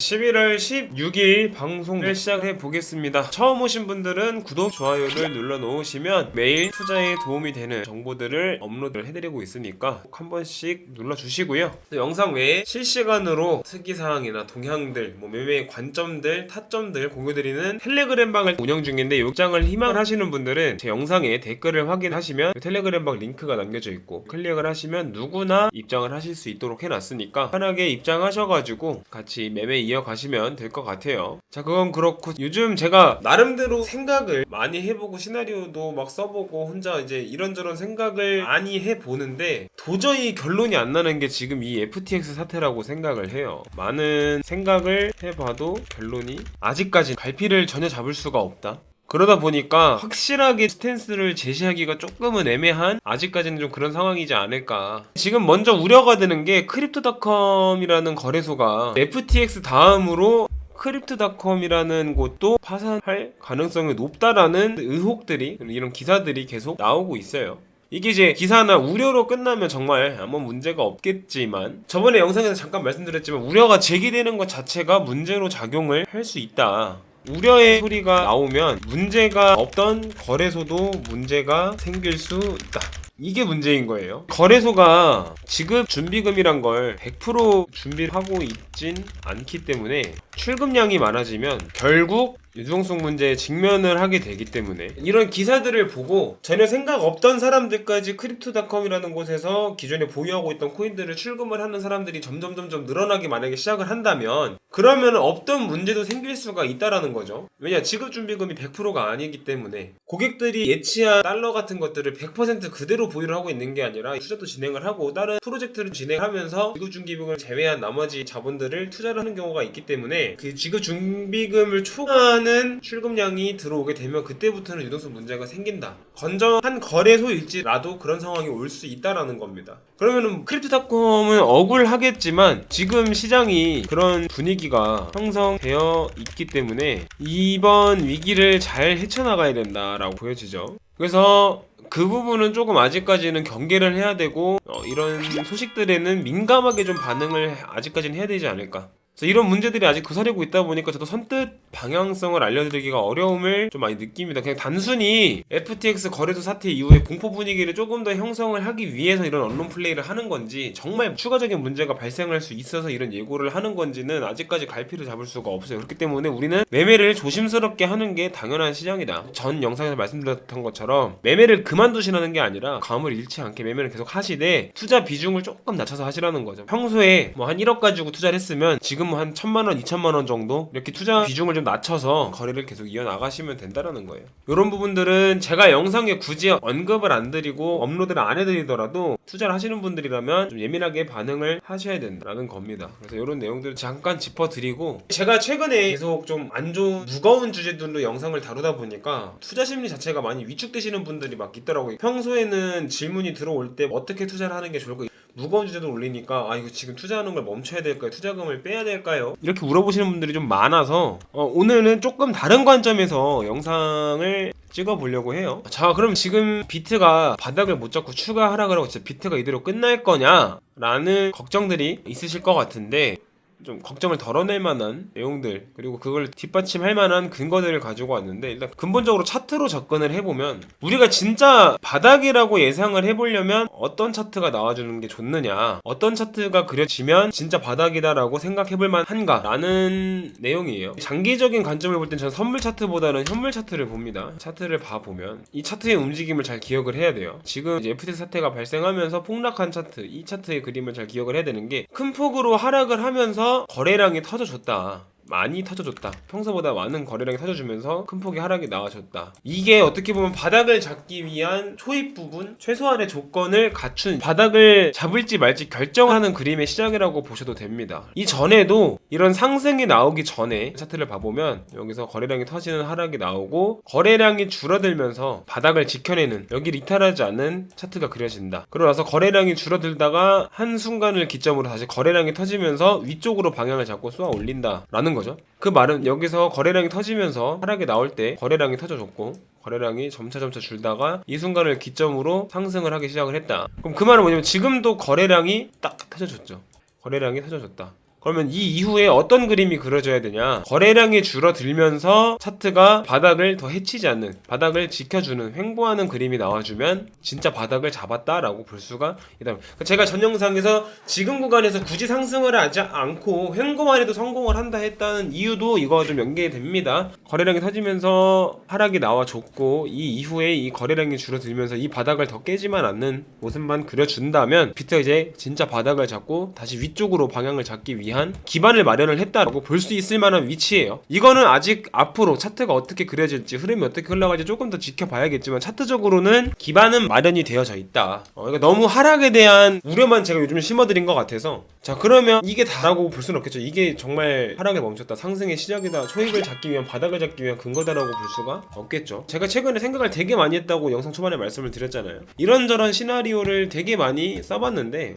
11월 16일 방송을 시작해 보겠습니다. 처음 오신 분들은 구독, 좋아요를 눌러 놓으시면 매일 투자에 도움이 되는 정보들을 업로드를 해드리고 있으니까 꼭 한 번씩 눌러 주시고요. 또 영상 외에 실시간으로 특이사항이나 동향들, 매매의 관점들, 타점들 공유드리는 텔레그램 방을 운영 중인데 이 장을 희망하시는 분들은 제 영상에 댓글을 확인하시면 텔레그램 방 링크가 남겨져 있고 클릭을 하시면 누구나 입장을 하실 수 있도록 해놨으니까 편하게 입장하셔가지고 같이 매매 이어가시면 될 것 같아요. 자, 그건 그렇고 요즘 제가 나름대로 생각을 많이 해보고 시나리오도 막 써보고 혼자 이제 이런저런 생각을 많이 해보는데 도저히 결론이 안 나는 게 지금 이 FTX 사태라고 생각을 해요. 많은 생각을 해봐도 결론이 아직까지 갈피를 전혀 잡을 수가 없다. 그러다 보니까 확실하게 스탠스를 제시하기가 조금은 애매한 아직까지는 좀 그런 상황이지 않을까. 지금 먼저 우려가 되는 게 크립토닷컴이라는 거래소가 FTX 다음으로 크립토닷컴이라는 곳도 파산할 가능성이 높다라는 의혹들이, 이런 기사들이 계속 나오고 있어요. 이게 이제 기사나 우려로 끝나면 정말 아무 문제가 없겠지만 저번에 영상에서 잠깐 말씀드렸지만 우려가 제기되는 것 자체가 문제로 작용을 할 수 있다. 우려의 소리가 나오면 문제가 없던 거래소도 문제가 생길 수 있다. 이게 문제인 거예요. 거래소가 지급 준비금이란 걸 100% 준비를 하고 있진 않기 때문에 출금량이 많아지면 결국 유동성 문제에 직면을 하게 되기 때문에 이런 기사들을 보고 전혀 생각 없던 사람들까지 크립토닷컴이라는 곳에서 기존에 보유하고 있던 코인들을 출금을 하는 사람들이 점점 늘어나기 만약에 시작을 한다면 그러면 없던 문제도 생길 수가 있다라는 거죠. 왜냐, 지급준비금이 100%가 아니기 때문에 고객들이 예치한 달러 같은 것들을 100% 그대로 보유를 하고 있는 게 아니라 투자도 진행을 하고 다른 프로젝트를 진행하면서 지급준비금을 제외한 나머지 자본들을 투자를 하는 경우가 있기 때문에 그 지급준비금을 초과하는 출금량이 들어오게 되면 그때부터는 유동성 문제가 생긴다. 건전한 거래소일지라도 그런 상황이 올 수 있다라는 겁니다. 그러면은 크립토닷컴은 억울하겠지만 지금 시장이 그런 분위기가 형성되어 있기 때문에 이번 위기를 잘 헤쳐나가야 된다라고 보여지죠. 그래서 그 부분은 조금 아직까지는 경계를 해야 되고 이런 소식들에는 민감하게 좀 반응을 아직까지는 해야 되지 않을까. 그래서 이런 문제들이 아직 도사리고 있다 보니까 저도 선뜻 방향성을 알려드리기가 어려움을 좀 많이 느낍니다. 그냥 단순히 FTX 거래소 사태 이후에 공포 분위기를 조금 더 형성을 하기 위해서 이런 언론 플레이를 하는 건지 정말 추가적인 문제가 발생할 수 있어서 이런 예고를 하는 건지는 아직까지 갈피를 잡을 수가 없어요. 그렇기 때문에 우리는 매매를 조심스럽게 하는 게 당연한 시장이다. 전 영상에서 말씀드렸던 것처럼 매매를 그만두시라는 게 아니라 감을 잃지 않게 매매를 계속 하시되 투자 비중을 조금 낮춰서 하시라는 거죠. 평소에 한 1억 가지고 투자를 했으면 지금 한 1,000만원, 2,000만원 정도 이렇게 투자 비중을 좀 낮춰서 거래를 계속 이어나가시면 된다는 거예요. 이런 부분들은 제가 영상에 굳이 언급을 안 드리고 업로드를 안 해드리더라도 투자를 하시는 분들이라면 좀 예민하게 반응을 하셔야 된다는 겁니다. 그래서 이런 내용들을 잠깐 짚어드리고 제가 최근에 계속 좀 안 좋은 무거운 주제들로 영상을 다루다 보니까 투자 심리 자체가 많이 위축되시는 분들이 막 있더라고요. 평소에는 질문이 들어올 때 어떻게 투자를 하는 게 좋을까? 무거운 주제도 올리니까 이거 지금 투자하는 걸 멈춰야 될까요? 투자금을 빼야 될까요? 이렇게 물어보시는 분들이 좀 많아서 오늘은 조금 다른 관점에서 영상을 찍어보려고 해요. 자, 그럼 지금 비트가 바닥을 못 잡고 추가 하락을 진짜 비트가 이대로 끝날 거냐? 라는 걱정들이 있으실 것 같은데 좀 걱정을 덜어낼 만한 내용들 그리고 그걸 뒷받침할 만한 근거들을 가지고 왔는데 일단 근본적으로 차트로 접근을 해보면 우리가 진짜 바닥이라고 예상을 해보려면 어떤 차트가 나와주는 게 좋느냐, 어떤 차트가 그려지면 진짜 바닥이다라고 생각해볼 만한가 라는 내용이에요. 장기적인 관점을 볼 땐 저는 선물 차트보다는 현물 차트를 봅니다. 차트를 봐보면 이 차트의 움직임을 잘 기억을 해야 돼요. 지금 이제 FTX 사태가 발생하면서 폭락한 차트, 이 차트의 그림을 잘 기억을 해야 되는 게 큰 폭으로 하락을 하면서 거래량이 터져줬다. 많이 터져줬다. 평소보다 많은 거래량이 터져주면서 큰 폭의 하락이 나와줬다. 이게 어떻게 보면 바닥을 잡기 위한 초입 부분, 최소한의 조건을 갖춘 바닥을 잡을지 말지 결정하는 그림의 시작이라고 보셔도 됩니다. 이 전에도 이런 상승이 나오기 전에 차트를 봐보면 여기서 거래량이 터지는 하락이 나오고 거래량이 줄어들면서 바닥을 지켜내는, 여기를 이탈하지 않는 차트가 그려진다. 그러고 나서 거래량이 줄어들다가 한순간을 기점으로 다시 거래량이 터지면서 위쪽으로 방향을 잡고 쏘아 올린다 라는 거죠. 그 말은 여기서 거래량이 터지면서 하락이 나올 때 거래량이 터져줬고 거래량이 점차 줄다가 이 순간을 기점으로 상승을 하기 시작을 했다. 그럼 그 말은 뭐냐면 지금도 거래량이 딱 터져줬죠. 거래량이 터져줬다. 그러면 이 이후에 어떤 그림이 그려져야 되냐? 거래량이 줄어들면서 차트가 바닥을 더 해치지 않는, 바닥을 지켜주는, 횡보하는 그림이 나와주면 진짜 바닥을 잡았다라고 볼 수가 있다. 제가 전 영상에서 지금 구간에서 굳이 상승을 하지 않고 횡보만 해도 성공을 한다 했다는 이유도 이거 좀 연계됩니다. 거래량이 터지면서 하락이 나와줬고 이 이후에 이 거래량이 줄어들면서 이 바닥을 더 깨지만 않는 모습만 그려준다면 비트가 이제 진짜 바닥을 잡고 다시 위쪽으로 방향을 잡기 위한 기반을 마련을 했다라고 볼 수 있을 만한 위치예요. 이거는 아직 앞으로 차트가 어떻게 그려질지 흐름이 어떻게 흘러갈지 조금 더 지켜봐야겠지만 차트적으로는 기반은 마련이 되어져 있다. 그러니까 너무 하락에 대한 우려만 제가 요즘 심어드린 것 같아서 자 그러면 이게 다라고 볼 수는 없겠죠. 이게 정말 하락에 멈췄다, 상승의 시작이다, 초입을 잡기 위한, 바닥을 잡기 위한 근거다라고 볼 수가 없겠죠. 제가 최근에 생각을 되게 많이 했다고 영상 초반에 말씀을 드렸잖아요. 이런저런 시나리오를 되게 많이 써봤는데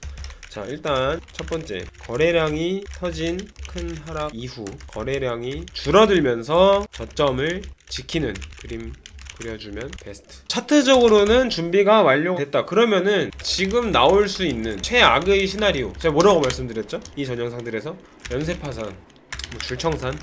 자 일단 첫 번째, 거래량이 터진 큰 하락 이후 거래량이 줄어들면서 저점을 지키는 그림 그려주면 베스트. 차트적으로는 준비가 완료됐다. 그러면은 지금 나올 수 있는 최악의 시나리오, 제가 뭐라고 말씀드렸죠? 이 전 영상들에서 연쇄파산, 뭐 줄청산,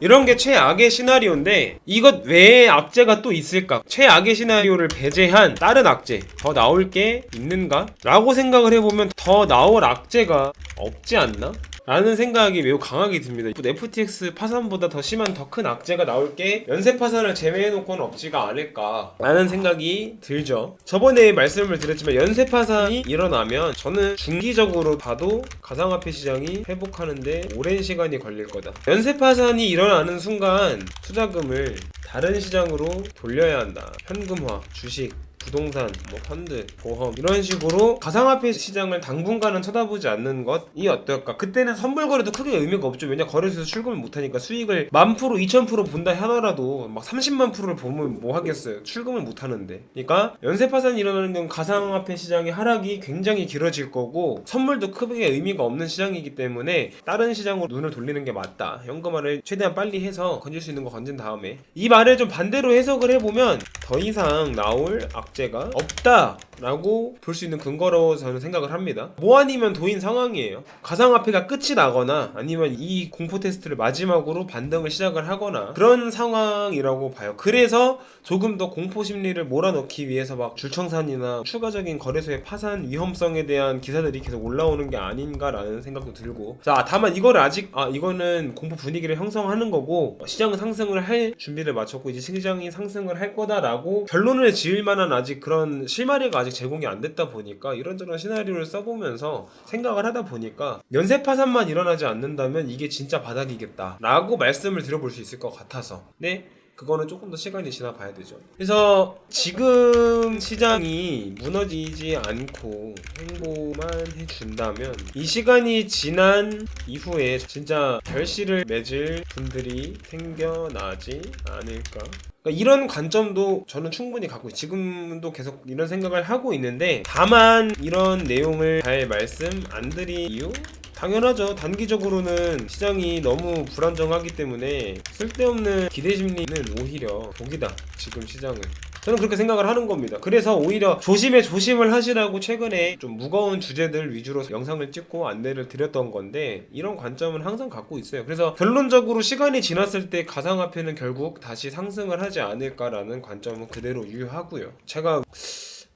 이런 게 최악의 시나리오인데 이것 외에 악재가 또 있을까? 최악의 시나리오를 배제한 다른 악재 더 나올 게 있는가? 라고 생각을 해보면 더 나올 악재가 없지 않나? 라는 생각이 매우 강하게 듭니다. FTX 파산보다 더 심한 더 큰 악재가 나올 게 연쇄 파산을 제외해놓고는 없지가 않을까 라는 생각이 들죠. 저번에 말씀을 드렸지만 연쇄 파산이 일어나면 저는 중기적으로 봐도 가상화폐 시장이 회복하는데 오랜 시간이 걸릴 거다. 연쇄 파산이 일어나는 순간 투자금을 다른 시장으로 돌려야 한다. 현금화, 주식, 부동산, 뭐 펀드, 보험 이런 식으로 가상화폐 시장을 당분간은 쳐다보지 않는 것이 어떨까. 그때는 선물거래도 크게 의미가 없죠. 왜냐 거래소에서 출금을 못하니까. 수익을 1000%, 2000% 본다 하더라도 막 30만 프로를 보면 뭐 하겠어요. 출금을 못하는데. 그러니까 연쇄파산이 일어나는 건 가상화폐 시장의 하락이 굉장히 길어질 거고 선물도 크게 의미가 없는 시장이기 때문에 다른 시장으로 눈을 돌리는 게 맞다. 현금화를 최대한 빨리 해서 건질 수 있는 거 건진 다음에. 이 말을 좀 반대로 해석을 해보면 더 이상 나올 악재가 없다라고 볼 수 있는 근거로 저는 생각을 합니다. 뭐 아니면 도인 상황이에요. 가상화폐가 끝이 나거나 아니면 이 공포 테스트를 마지막으로 반등을 시작을 하거나 그런 상황이라고 봐요. 그래서 조금 더 공포 심리를 몰아넣기 위해서 막 줄청산이나 추가적인 거래소의 파산 위험성에 대한 기사들이 계속 올라오는 게 아닌가라는 생각도 들고. 자 다만 이거를 아직 이거는 공포 분위기를 형성하는 거고 시장은 상승을 할 준비를 마쳤고 이제 시장이 상승을 할 거다라고 결론을 지을 만한 아직 그런 실마리가 아직 제공이 안 됐다 보니까 이런저런 시나리오를 써보면서 생각을 하다 보니까 연쇄 파산만 일어나지 않는다면 이게 진짜 바닥이겠다 라고 말씀을 드려볼 수 있을 것 같아서 네, 그거는 조금 더 시간이 지나 봐야 되죠. 그래서 지금 시장이 무너지지 않고 횡보만 해준다면 이 시간이 지난 이후에 진짜 결실을 맺을 분들이 생겨나지 않을까. 그러니까 이런 관점도 저는 충분히 갖고 지금도 계속 이런 생각을 하고 있는데 다만 이런 내용을 잘 말씀 안 드린 이유? 당연하죠. 단기적으로는 시장이 너무 불안정하기 때문에 쓸데없는 기대심리는 오히려 복이다. 지금 시장은. 저는 그렇게 생각을 하는 겁니다. 그래서 오히려 조심에 조심을 하시라고 최근에 좀 무거운 주제들 위주로 영상을 찍고 안내를 드렸던 건데 이런 관점은 항상 갖고 있어요. 그래서 결론적으로 시간이 지났을 때 가상화폐는 결국 다시 상승을 하지 않을까라는 관점은 그대로 유효하고요. 제가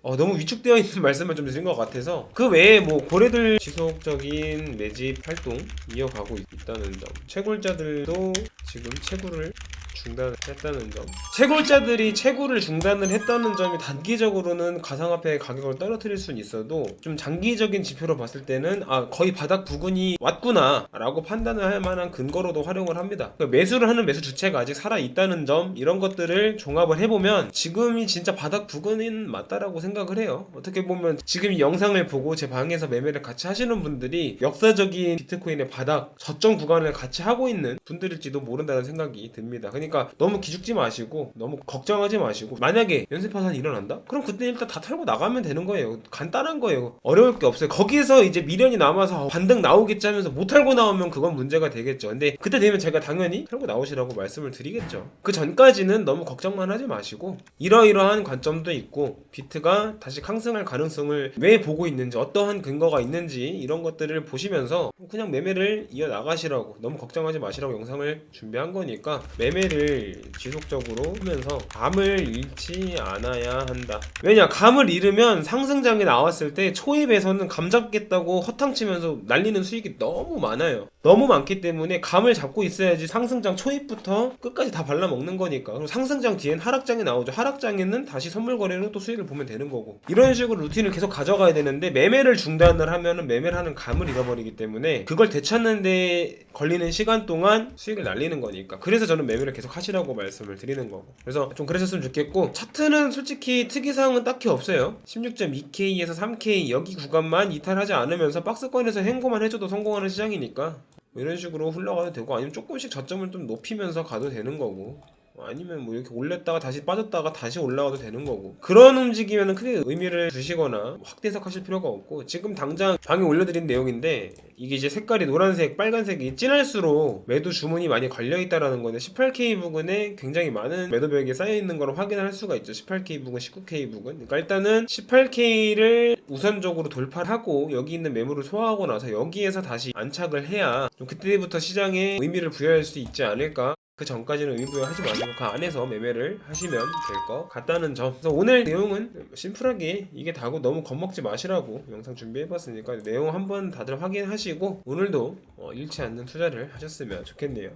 너무 위축되어 있는 말씀을 좀 드린 것 같아서 그 외에 뭐 고래들 지속적인 매집 활동 이어가고 있다는 점, 채굴자들도 지금 채굴을 중단했다는 점, 채굴자들이 채굴을 중단을 했다는 점이 단기적으로는 가상화폐의 가격을 떨어뜨릴 수는 있어도 좀 장기적인 지표로 봤을 때는 거의 바닥 부근이 왔구나 라고 판단을 할 만한 근거로도 활용을 합니다. 그러니까 매수를 하는 매수 주체가 아직 살아있다는 점, 이런 것들을 종합을 해보면 지금이 진짜 바닥 부근인 맞다라고 생각을 해요. 어떻게 보면 지금 이 영상을 보고 제 방에서 매매를 같이 하시는 분들이 역사적인 비트코인의 바닥 저점 구간을 같이 하고 있는 분들일지도 모른다는 생각이 듭니다. 그냥 그러니까 너무 기죽지 마시고 너무 걱정하지 마시고, 만약에 연쇄 파산이 일어난다? 그럼 그때 일단 다 털고 나가면 되는 거예요. 간단한 거예요. 어려울 게 없어요. 거기서 이제 미련이 남아서 반등 나오겠지 하면서 못 털고 나오면 그건 문제가 되겠죠. 근데 그때 되면 제가 당연히 털고 나오시라고 말씀을 드리겠죠. 그 전까지는 너무 걱정만 하지 마시고, 이러이러한 관점도 있고 비트가 다시 상승할 가능성을 왜 보고 있는지, 어떠한 근거가 있는지 이런 것들을 보시면서 그냥 매매를 이어나가시라고, 너무 걱정하지 마시라고 영상을 준비한 거니까 매매를 지속적으로 하면서 감을 잃지 않아야 한다. 왜냐, 감을 잃으면 상승장에 나왔을 때 초입에서는 감 잡겠다고 허탕치면서 날리는 수익이 너무 많아요. 너무 많기 때문에 감을 잡고 있어야지 상승장 초입부터 끝까지 다 발라먹는 거니까. 그리고 상승장 뒤엔 하락장이 나오죠. 하락장에는 다시 선물 거래로 또 수익을 보면 되는 거고, 이런 식으로 루틴을 계속 가져가야 되는데, 매매를 중단을 하면은 매매를 하는 감을 잃어버리기 때문에 그걸 되찾는데 걸리는 시간 동안 수익을 날리는 거니까, 그래서 저는 매매를 계속 하시라고 말씀을 드리는 거고. 그래서 좀 그러셨으면 좋겠고, 차트는 솔직히 특이사항은 딱히 없어요. 16.2K에서 3K 여기 구간만 이탈하지 않으면서 박스권에서 행보만 해줘도 성공하는 시장이니까 이런 식으로 흘러가도 되고, 아니면 조금씩 저점을 좀 높이면서 가도 되는 거고, 아니면 뭐 이렇게 올렸다가 다시 빠졌다가 다시 올라가도 되는 거고, 그런 움직임에는 크게 의미를 두시거나 확대 해석하실 필요가 없고, 지금 당장 방에 올려드린 내용인데 이게 이제 색깔이 노란색, 빨간색이 진할수록 매도 주문이 많이 걸려있다라는 건데, 18K 부근에 굉장히 많은 매도벽이 쌓여있는 걸 확인할 수가 있죠. 18K 부근, 19K 부근. 그러니까 일단은 18K를 우선적으로 돌파하고 여기 있는 매물을 소화하고 나서 여기에서 다시 안착을 해야 좀 그때부터 시장에 의미를 부여할 수 있지 않을까. 그 전까지는 의무부여하지 마시고 그 안에서 매매를 하시면 될 것 같다는 점. 그래서 오늘 내용은 심플하게 이게 다고 너무 겁먹지 마시라고 영상 준비해봤으니까 내용 한번 다들 확인하시고 오늘도 잃지 않는 투자를 하셨으면 좋겠네요.